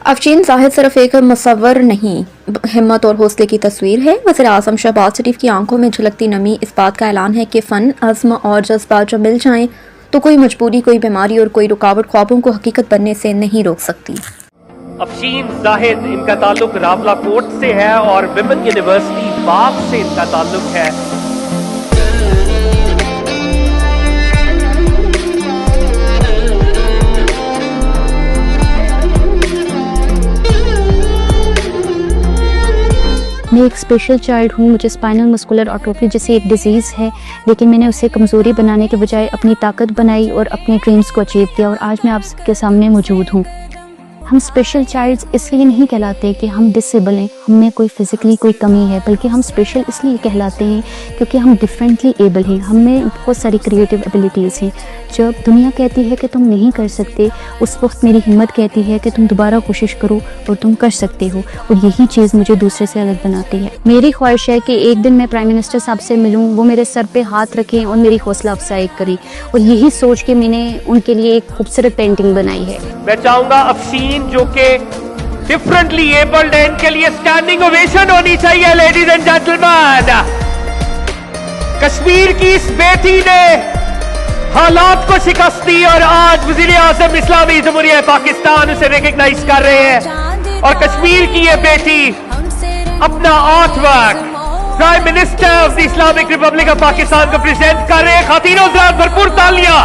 अफशीन जाहिद सिर्फ एक मुसव्वर नहीं, हिम्मत और हौसले की तस्वीर है। वज़ीर-ए-आज़म शहबाज शरीफ की आंखों में झलकती नमी इस बात का ऐलान है कि फ़न, अज़्म और जज्बात जब मिल जाएं तो कोई मजबूरी, कोई बीमारी और कोई रुकावट ख्वाबों को हकीकत बनने से नहीं रोक सकती। अफशीन जाहिद, इनका ताल्लुक रावलाकोट से है और विमेन यूनिवर्सिटी बाग से इनका ताल्लुक है। मैं एक स्पेशल चाइल्ड हूँ। मुझे स्पाइनल मस्कुलर एट्रोफी जैसी एक डिजीज़ है, लेकिन मैंने उसे कमज़ोरी बनाने के बजाय अपनी ताकत बनाई और अपने ड्रीम्स को अचीव किया और आज मैं आपके सामने मौजूद हूँ। हम स्पेशल चाइल्ड्स इसलिए नहीं कहलाते कि हम डिसेबल हैं, हम में कोई फ़िज़िकली कोई कमी है, बल्कि हम स्पेशल इसलिए कहलाते हैं क्योंकि हम डिफरेंटली एबल हैं। हम में बहुत सारी क्रिएटिव एबिलिटीज़ हैं। जब दुनिया कहती है कि तुम नहीं कर सकते, उस वक्त मेरी हिम्मत कहती है कि तुम दोबारा कोशिश करो और तुम कर सकते हो, और यही चीज़ मुझे दूसरे से अलग बनाती है। मेरी ख्वाहिश है कि एक दिन मैं प्राइम मिनिस्टर साहब से मिलूँ, वो मेरे सर पे हाथ रखें और मेरी हौसला अफजाई करें, और यही सोच के मैंने उनके लिए एक खूबसूरत पेंटिंग बनाई है। मैं चाहूंगा अफशीन जो कि डिफरेंटली एबल्ड है, इनके लिए स्टैंडिंग ओवेशन होनी चाहिए। लेडीज एंड जेंटलमैन, कश्मीर की इस बेटी ने हालात को शिकस्त दी और आज वज़ीर-ए-आज़म इस्लामी जमहूरिया पाकिस्तान उसे रिकॉग्नाइज कर रहे हैं। और कश्मीर की ये बेटी अपना art work prime minister of the Islamic Republic of Pakistan को प्रेजेंट कर रहे हैं। खातिनों से भरपूर तालियां।